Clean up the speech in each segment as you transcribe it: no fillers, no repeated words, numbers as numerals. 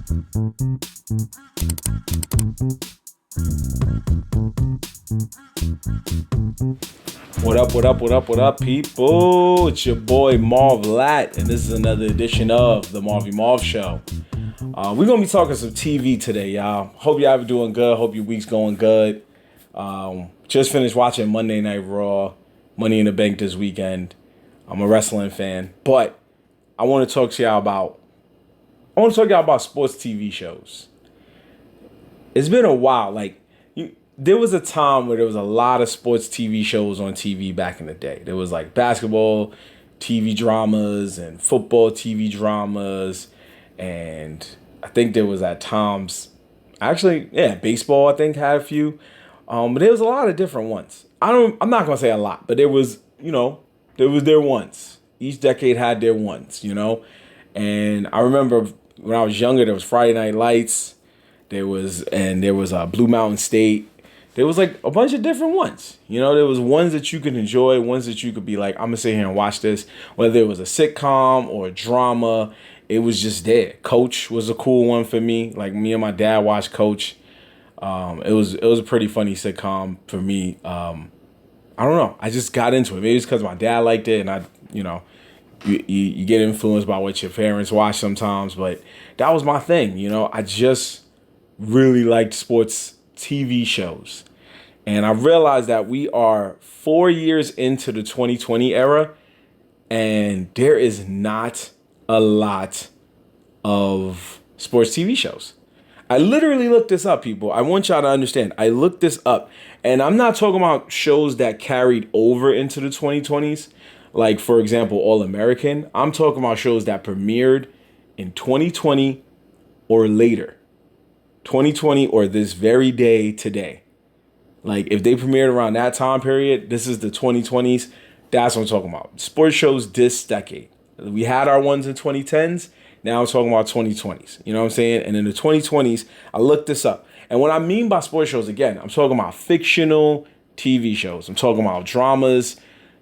What up, what up, what up, what up, people? It's your boy Marv Lat, and this is another edition of the Marvy Marv Show. We're going to be talking some TV today, y'all. Hope y'all doing good. Hope your week's going good. Just finished watching Monday Night Raw, Money in the Bank this weekend. I'm a wrestling fan, but I want to talk to y'all about sports TV shows. It's been a while. There was a time where there was a lot of sports TV shows on TV back in the day. There was like basketball TV dramas and football TV dramas. And I think there was at times, baseball I think had a few. But there was a lot of different ones. I'm not going to say a lot, but there was their ones. Each decade had their ones, And I remember when I was younger, there was Friday Night Lights. There was Blue Mountain State. There was like a bunch of different ones. There was ones that you could enjoy, ones that you could be like, I'm going to sit here and watch this. Whether it was a sitcom or a drama, it was just there. Coach was a cool one for me. Like me and my dad watched Coach. It was a pretty funny sitcom for me. I don't know. I just got into it. Maybe it's because my dad liked it and you get influenced by what your parents watch sometimes. But that was my thing. I just really liked sports TV shows. And I realized that we are 4 years into the 2020 era, and there is not a lot of sports TV shows. I literally looked this up, people. I want y'all to understand. I looked this up, and I'm not talking about shows that carried over into the 2020s, like, for example, All American. I'm talking about shows that premiered in 2020 or later. 2020 or this very day today. Like, if they premiered around that time period, this is the 2020s. That's what I'm talking about. Sports shows this decade. We had our ones in 2010s. Now I'm talking about 2020s. You know what I'm saying? And in the 2020s, I looked this up. And what I mean by sports shows, again, I'm talking about fictional TV shows. I'm talking about dramas,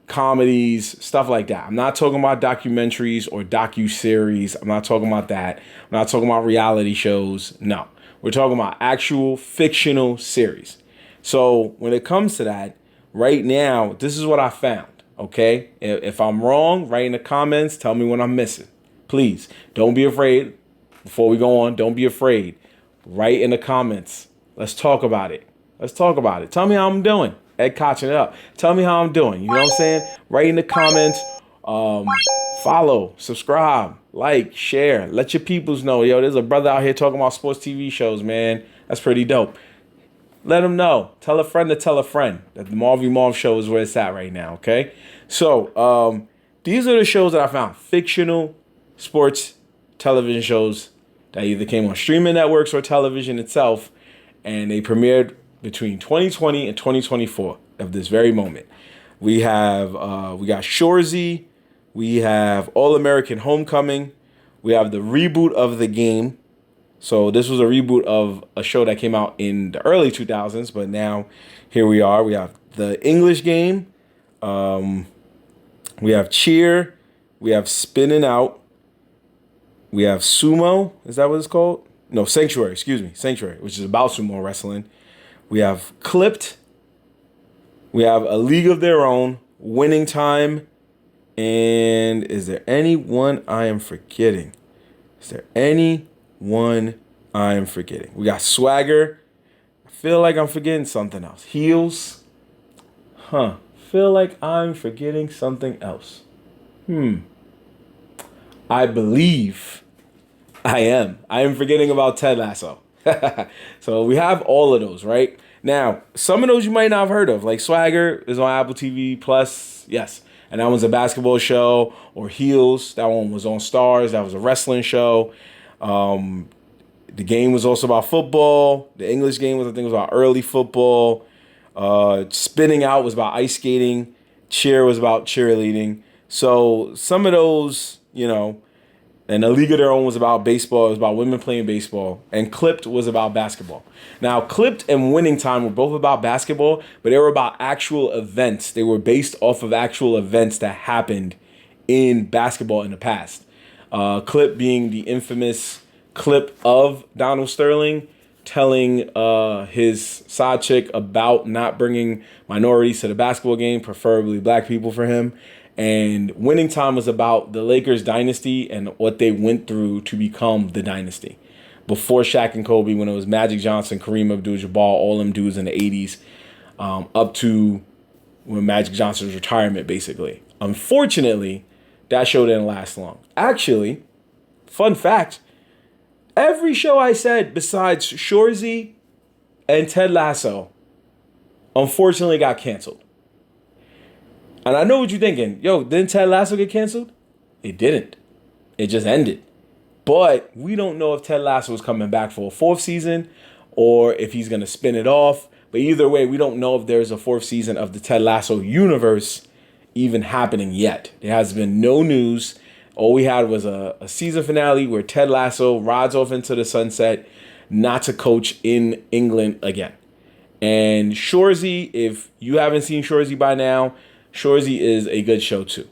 comedies, stuff like that. I'm not talking about documentaries or docu-series. I'm not talking about that. I'm not talking about reality shows. No. We're talking about actual fictional series. So when it comes to that, right now, this is what I found, okay? If I'm wrong, write in the comments. Tell me what I'm missing. Please, don't be afraid. Before we go on, don't be afraid. Write in the comments. Let's talk about it. Tell me how I'm doing. Ed Cotchin it up. Tell me how I'm doing. You know what I'm saying? Write in the comments. Follow, subscribe, like, share. Let your peoples know. Yo, there's a brother out here talking about sports TV shows, man. That's pretty dope. Let them know. Tell a friend to tell a friend that the Marvy Marv Show is where it's at right now, okay? So, these are the shows that I found. Fictional sports television shows that either came on streaming networks or television itself, and they premiered between 2020 and 2024 of this very moment. We got Shoresy. We have All American Homecoming. We have the reboot of The Game. So this was a reboot of a show that came out in the early 2000s, but now here we are. We have The English Game. We have Cheer. We have Spinning Out. We have Sumo. Is that what it's called? No, Sanctuary, Sanctuary, which is about sumo wrestling. We have Clipped. We have A League of Their Own, Winning Time. And is there anyone I am forgetting? We got Swagger. I feel like I'm forgetting something else. Heels. Feel like I'm forgetting something else. I believe I am. I am forgetting about Ted Lasso. So we have all of those, right? Now, some of those you might not have heard of. Like Swagger is on Apple TV Plus. Yes. And that one's a basketball show. Or Heels, that one was on Stars. That was a wrestling show. The Game was also about football. The English Game was about early football. Spinning Out was about ice skating. Cheer was about cheerleading. So some of those, and A League of Their Own was about baseball. It was about women playing baseball. And Clipped was about basketball. Now, Clipped and Winning Time were both about basketball, but they were about actual events. They were based off of actual events that happened in basketball in the past. Clip being the infamous clip of Donald Sterling telling his side chick about not bringing minorities to the basketball game, preferably black people for him. And Winning Time was about the Lakers dynasty and what they went through to become the dynasty. Before Shaq and Kobe, when it was Magic Johnson, Kareem Abdul-Jabbar, all them dudes in the 80s, up to when Magic Johnson's retirement, basically. Unfortunately, that show didn't last long. Actually, fun fact, every show I said besides Shoresy and Ted Lasso, unfortunately got canceled. And I know what you're thinking. Yo, didn't Ted Lasso get canceled? It didn't. It just ended. But we don't know if Ted Lasso is coming back for a fourth season or if he's going to spin it off. But either way, we don't know if there's a fourth season of the Ted Lasso universe even happening yet. There has been no news. All we had was a season finale where Ted Lasso rides off into the sunset, not to coach in England again. And Shoresy, if you haven't seen Shoresy by now, Shoresy is a good show too.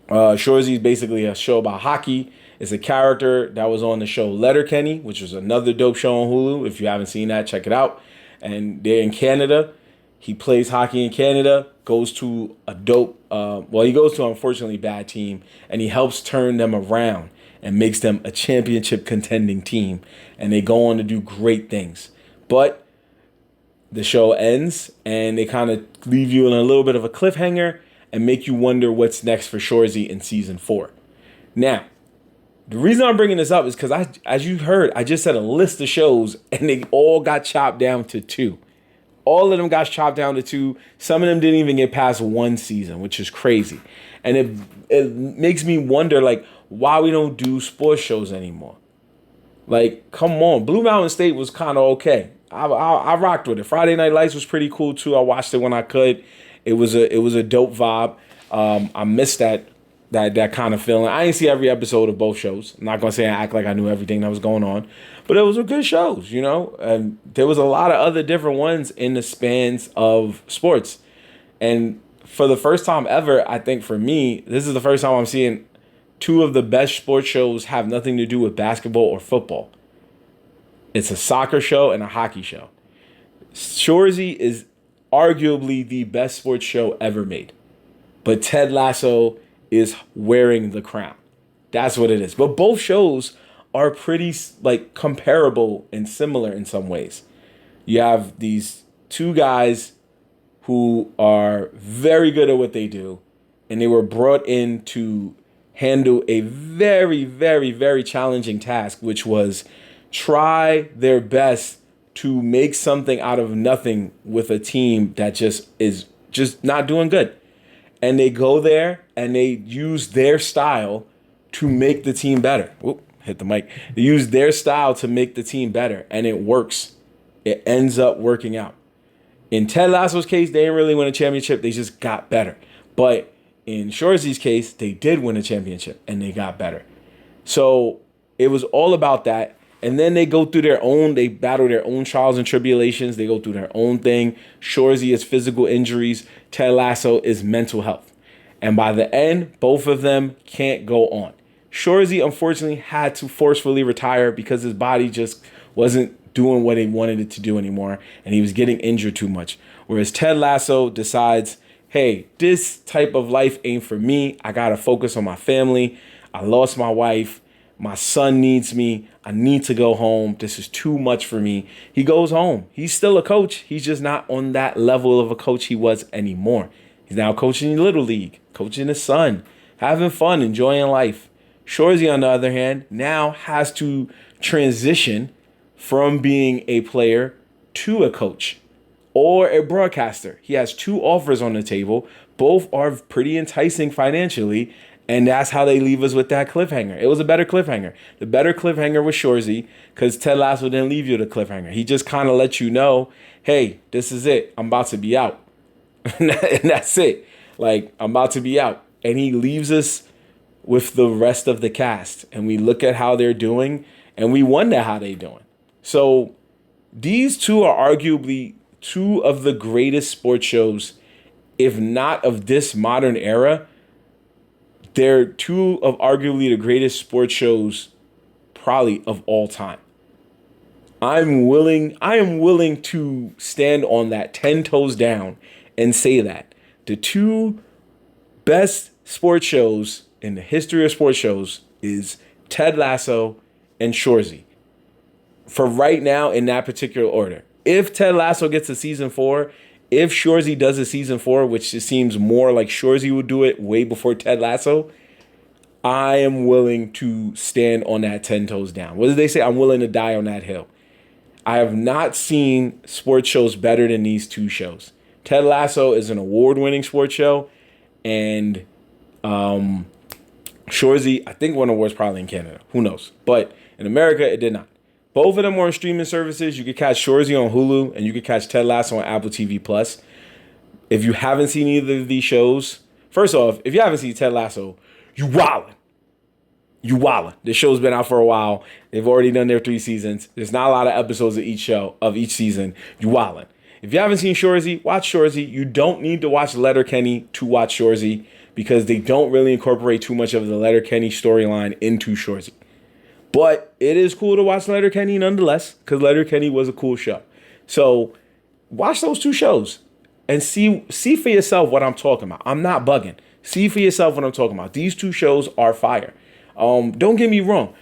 Shoresy is basically a show about hockey. It's a character that was on the show Letterkenny, which was another dope show on Hulu. If you haven't seen that, check it out. And they're in Canada. He plays hockey in Canada, goes to a dope, he goes to an unfortunately bad team, and he helps turn them around and makes them a championship contending team. And they go on to do great things. But the show ends, and they kind of leave you in a little bit of a cliffhanger and make you wonder what's next for Shoresy in season 4. Now, the reason I'm bringing this up is because, as you heard, I just said a list of shows, and they all got chopped down to 2. All of them got chopped down to 2. Some of them didn't even get past 1 season, which is crazy. And it makes me wonder, like, why we don't do sports shows anymore. Like, come on. Blue Mountain State was kind of okay. I rocked with it. Friday Night Lights was pretty cool, too. I watched it when I could. It was a dope vibe. I missed that kind of feeling. I didn't see every episode of both shows. I'm not going to say I act like I knew everything that was going on. But it was good shows, you know. And there was a lot of other different ones in the spans of sports. And for the first time ever, I think for me, this is the first time I'm seeing 2 of the best sports shows have nothing to do with basketball or football. It's a soccer show and a hockey show. Shoresy is arguably the best sports show ever made. But Ted Lasso is wearing the crown. That's what it is. But both shows are pretty comparable and similar in some ways. You have these 2 guys who are very good at what they do, and they were brought in to handle a very, very, very challenging task, which was try their best to make something out of nothing with a team that just is just not doing good. And they go there and they use their style to make the team better. Whoop, hit the mic. They use their style to make the team better, and it works. It ends up working out. In Ted Lasso's case, they didn't really win a championship. They just got better. But in Shoresy's case, they did win a championship, and they got better. So it was all about that. And then they go through they battle their own trials and tribulations. They go through their own thing. Shoresy is physical injuries. Ted Lasso is mental health. And by the end, both of them can't go on. Shoresy, unfortunately, had to forcefully retire because his body just wasn't doing what he wanted it to do anymore. And he was getting injured too much. Whereas Ted Lasso decides, hey, this type of life ain't for me. I got to focus on my family. I lost my wife. My son needs me. I need to go home. This is too much for me. He goes home. He's still a coach. He's just not on that level of a coach he was anymore. He's now coaching Little League, coaching his son, having fun, enjoying life. Shoresy, on the other hand, now has to transition from being a player to a coach or a broadcaster. He has 2 offers on the table. Both are pretty enticing financially. And that's how they leave us with that cliffhanger. It was a better cliffhanger. The better cliffhanger was Shoresy because Ted Lasso didn't leave you the cliffhanger. He just kind of let you know, hey, this is it. I'm about to be out. And that's it. Like, I'm about to be out. And he leaves us with the rest of the cast. And we look at how they're doing, and we wonder how they're doing. So these 2 are arguably 2 of the greatest sports shows, if not of this modern era. They're 2 of arguably the greatest sports shows probably of all time. I am willing to stand on that 10 toes down and say that the two best sports shows in the history of sports shows is Ted Lasso and Shoresy. For right now, in that particular order. If Ted Lasso gets a season 4, if Shoresy does a season 4, which it seems more like Shoresy would do it way before Ted Lasso, I am willing to stand on that 10 toes down. What did they say? I'm willing to die on that hill. I have not seen sports shows better than these two shows. Ted Lasso is an award-winning sports show, and Shoresy, I think won awards probably in Canada. Who knows? But in America, it did not. Both of them are on streaming services. You can catch Shoresy on Hulu, and you can catch Ted Lasso on Apple TV Plus. If you haven't seen either of these shows, first off, if you haven't seen Ted Lasso, you wildin'. You wildin'. This show's been out for a while. They've already done their 3 seasons. There's not a lot of episodes of each season. You wildin'. If you haven't seen Shoresy, watch Shoresy. You don't need to watch Letterkenny to watch Shoresy because they don't really incorporate too much of the Letterkenny storyline into Shoresy. But it is cool to watch Letterkenny nonetheless because Letterkenny was a cool show. So watch those 2 shows and see for yourself what I'm talking about. I'm not bugging. See for yourself what I'm talking about. These 2 shows are fire. Don't get me wrong.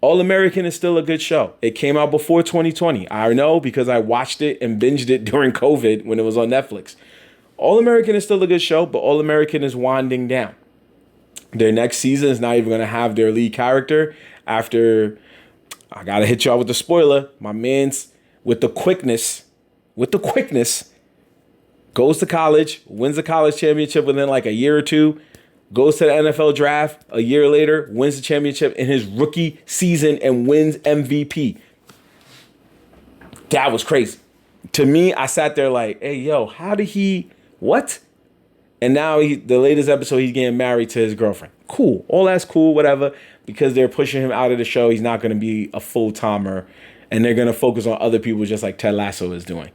All American is still a good show. It came out before 2020. I know because I watched it and binged it during COVID when it was on Netflix. All American is still a good show, but All American is winding down. Their next season is not even going to have their lead character after, I got to hit y'all with the spoiler, my man's with the quickness, goes to college, wins the college championship within like a year or 2, goes to the NFL draft a year later, wins the championship in his rookie season and wins MVP. That was crazy. To me, I sat there like, hey, yo, how did he, what? And now the latest episode, he's getting married to his girlfriend. Cool. All that's cool, whatever. Because they're pushing him out of the show, he's not going to be a full-timer. And they're going to focus on other people just like Ted Lasso is doing.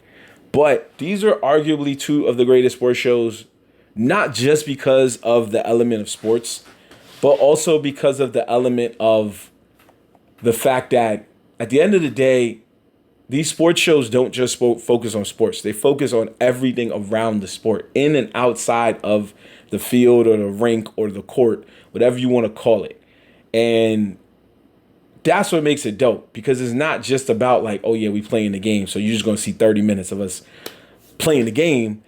But these are arguably 2 of the greatest sports shows, not just because of the element of sports, but also because of the element of the fact that at the end of the day, these sports shows don't just focus on sports. They focus on everything around the sport, in and outside of the field or the rink or the court, whatever you want to call it. And that's what makes it dope, because it's not just about like, oh yeah, we playing the game, so you're just going to see 30 minutes of us playing the game.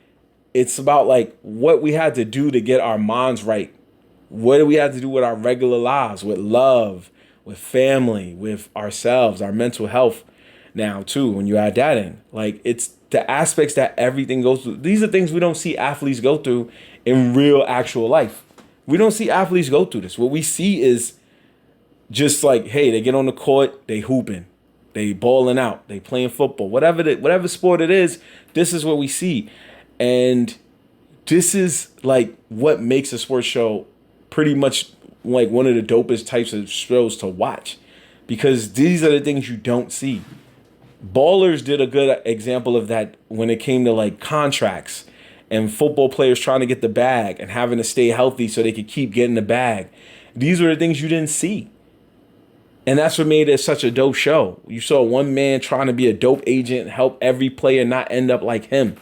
It's about like what we had to do to get our minds right. What do we have to do with our regular lives, with love, with family, with ourselves, our mental health. Now, too, when you add that in, like, it's the aspects that everything goes through. These are things we don't see athletes go through in real, actual life. We don't see athletes go through this. What we see is just like, hey, they get on the court, they hooping, they balling out, they playing football, whatever sport it is. This is what we see, and this is like what makes a sports show pretty much like one of the dopest types of shows to watch, because these are the things you don't see. Ballers did a good example of that when it came to like contracts and football players trying to get the bag and having to stay healthy so they could keep getting the bag. These were the things you didn't see. And that's what made it such a dope show. You saw one man trying to be a dope agent and help every player not end up like him.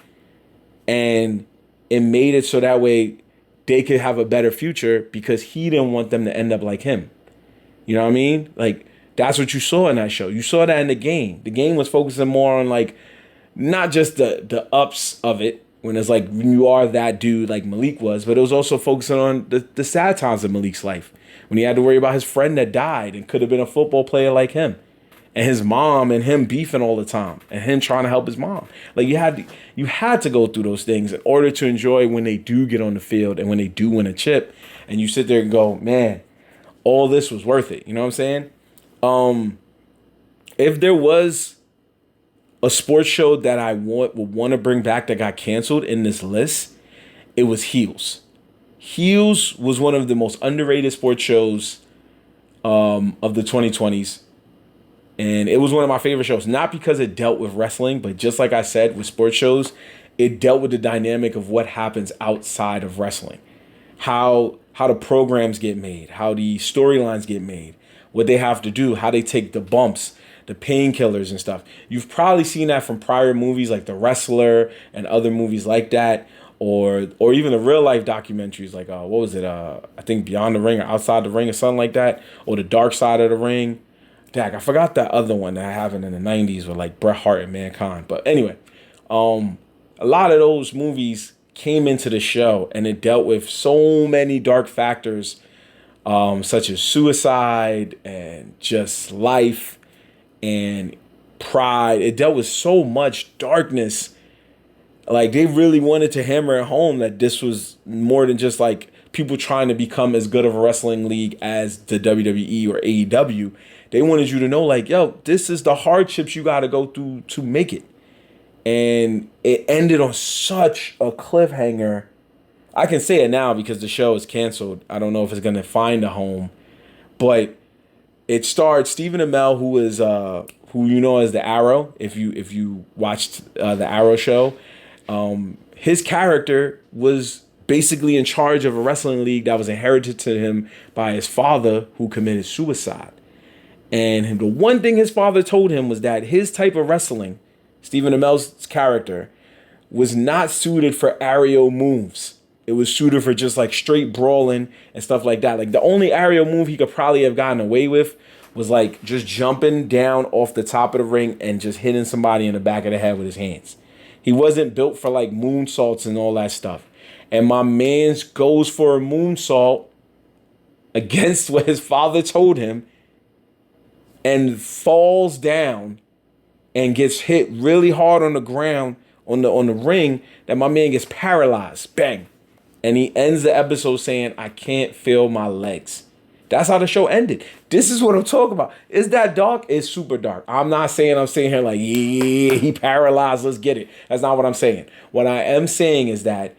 And it made it so that way they could have a better future because he didn't want them to end up like him. You know what I mean? Like, that's what you saw in that show. You saw that in the game. The game was focusing more on like not just the ups of it when it's like when you are that dude like Malik was, but it was also focusing on the sad times of Malik's life when he had to worry about his friend that died and could have been a football player like him, and his mom and him beefing all the time and him trying to help his mom. Like you had to go through those things in order to enjoy when they do get on the field and when they do win a chip, and you sit there and go, man, all this was worth it. You know what I'm saying? If there was a sports show that I would want to bring back that got canceled in this list, it was Heels. Heels was one of the most underrated sports shows of the 2020s. And it was one of my favorite shows, not because it dealt with wrestling, but just like I said, with sports shows, it dealt with the dynamic of what happens outside of wrestling. How the programs get made, how the storylines get made, what they have to do, how they take the bumps, the painkillers and stuff. You've probably seen that from prior movies like The Wrestler and other movies like that, or even the real life documentaries like what was it? I think Beyond the Ring or Outside the Ring or something like that, or The Dark Side of the Ring. Dag, I forgot that other one that happened in the 90s with like Bret Hart and Mankind. But anyway, a lot of those movies came into the show and it dealt with so many dark factors, such as suicide and just life and pride. It dealt with so much darkness. Like, they really wanted to hammer it home that this was more than just like people trying to become as good of a wrestling league as the WWE or AEW. They wanted you to know, like, yo, this is the hardships you got to go through to make it. And it ended on such a cliffhanger. I can say it now because the show is canceled. I don't know if it's going to find a home. But it starred Stephen Amell, who is who you know as the Arrow. If you watched the Arrow show, his character was basically in charge of a wrestling league that was inherited to him by his father, who committed suicide. And the one thing his father told him was that his type of wrestling, Stephen Amell's character, was not suited for aerial moves. It was suited for just like straight brawling and stuff like that. Like, the only aerial move he could probably have gotten away with was like just jumping down off the top of the ring and just hitting somebody in the back of the head with his hands. He wasn't built for like moonsaults and all that stuff. And my man's goes for a moonsault against what his father told him and falls down and gets hit really hard on the ground on the ring that my man gets paralyzed. Bang. And he ends the episode saying, "I can't feel my legs." That's how the show ended. This is what I'm talking about. Is that dark? It's super dark. I'm not saying I'm sitting here like, yeah, he paralyzed, let's get it. That's not what I'm saying. What I am saying is that's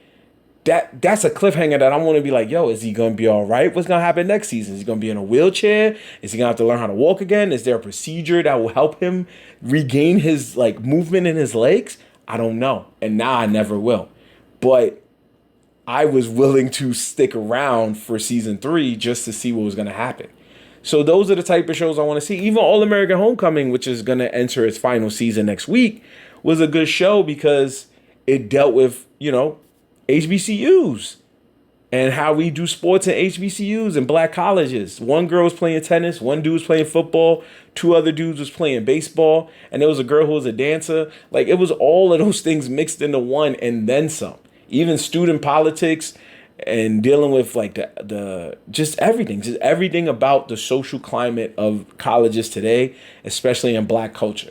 a cliffhanger that I want to be like, yo, is he going to be all right? What's going to happen next season? Is he going to be in a wheelchair? Is he going to have to learn how to walk again? Is there a procedure that will help him regain his like movement in his legs? I don't know. And now I never will. But I was willing to stick around for season 3 just to see what was going to happen. So those are the type of shows I want to see. Even All American Homecoming, which is going to enter its final season next week, was a good show because it dealt with, HBCUs and how we do sports in HBCUs and black colleges. One girl was playing tennis, one dude was playing football, 2 other dudes was playing baseball, and there was a girl who was a dancer. Like, it was all of those things mixed into one and then some. Even student politics and dealing with like the just everything about the social climate of colleges today, especially in black culture.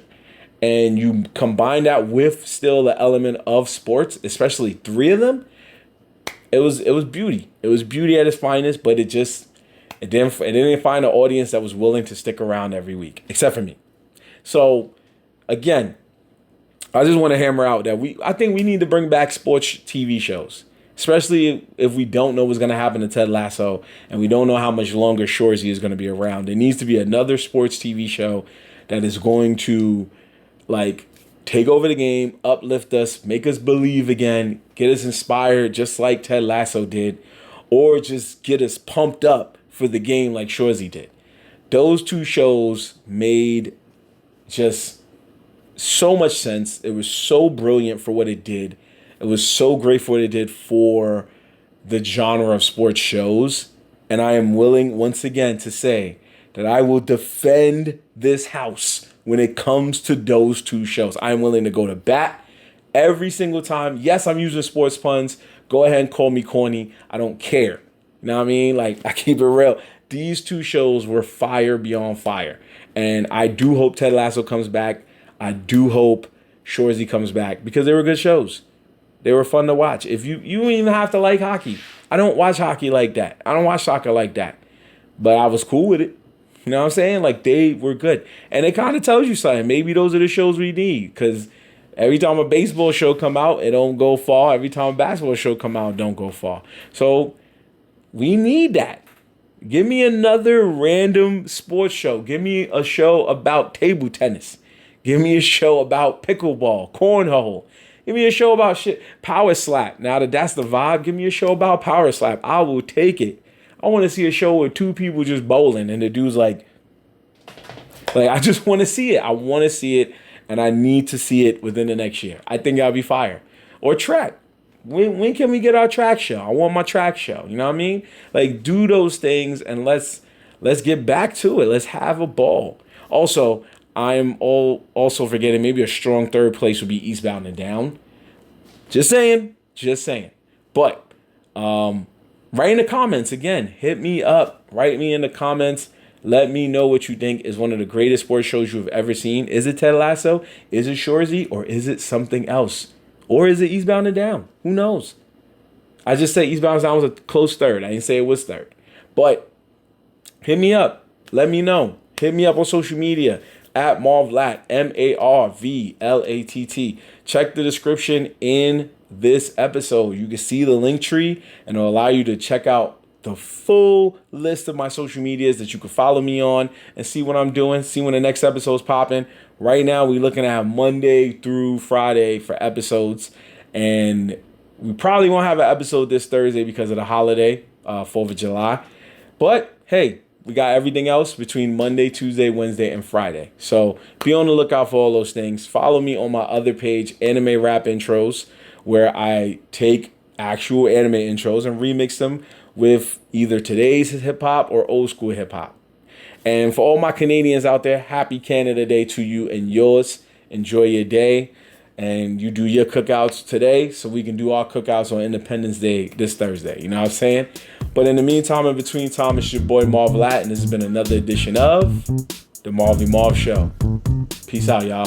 And you combine that with still the element of sports, especially 3 of them. It was beauty. It was beauty at its finest, but it didn't find an audience that was willing to stick around every week, except for me. So again, I just want to hammer out that I think we need to bring back sports TV shows, especially if we don't know what's going to happen to Ted Lasso and we don't know how much longer Shoresy is going to be around. There needs to be another sports TV show that is going to like take over the game, uplift us, make us believe again, get us inspired just like Ted Lasso did, or just get us pumped up for the game like Shoresy did. Those 2 shows made just so much sense. It was so brilliant for what it did. It was so great for what it did for the genre of sports shows. And I am willing once again to say that I will defend this house when it comes to those 2 shows. I am willing to go to bat every single time. Yes, I'm using sports puns. Go ahead and call me corny. I don't care. You know what I mean? Like, I keep it real. These 2 shows were fire beyond fire. And I do hope Ted Lasso comes back. I do hope Shoresy comes back because they were good shows. They were fun to watch. If you don't even have to like hockey. I don't watch hockey like that. I don't watch soccer like that. But I was cool with it. You know what I'm saying? Like, they were good. And it kind of tells you something. Maybe those are the shows we need. Because every time a baseball show come out, it don't go far. Every time a basketball show come out, it don't go far. So we need that. Give me another random sports show. Give me a show about table tennis. Give me a show about pickleball, cornhole. Give me a show about power slap. Now that that's the vibe, give me a show about power slap. I will take it. I want to see a show with 2 people just bowling and the dude's like Like, I just want to see it. I want to see it, and I need to see it within the next year. I think that'll be fire. Or track. When can we get our track show? I want my track show. You know what I mean? Like, do those things, and let's get back to it. Let's have a ball. Also, I'm also forgetting maybe a strong third place would be Eastbound and Down. Just saying. But write in the comments again. Hit me up. Write me in the comments. Let me know what you think is one of the greatest sports shows you've ever seen. Is it Ted Lasso? Is it Shoresy? Or is it something else? Or is it Eastbound and Down? Who knows? I just said Eastbound and Down was a close third. I didn't say it was third. But hit me up. Let me know. Hit me up on social media at Marvlatt, MARVLATT. Check the description in this episode. You can see the link tree, and it'll allow you to check out the full list of my social medias that you can follow me on and see what I'm doing, see when the next episode's popping. Right now, we're looking at Monday through Friday for episodes, and we probably won't have an episode this Thursday because of the holiday, 4th of July. But hey, we got everything else between Monday, Tuesday, Wednesday, and Friday. So be on the lookout for all those things. Follow me on my other page, Anime Rap Intros, where I take actual anime intros and remix them with either today's hip hop or old school hip hop. And for all my Canadians out there, happy Canada Day to you and yours. Enjoy your day. And you do your cookouts today so we can do our cookouts on Independence Day this Thursday. You know what I'm saying? But in the meantime, in between time, it's your boy Marvlatt, and this has been another edition of The Marvy Marv Show. Peace out, y'all.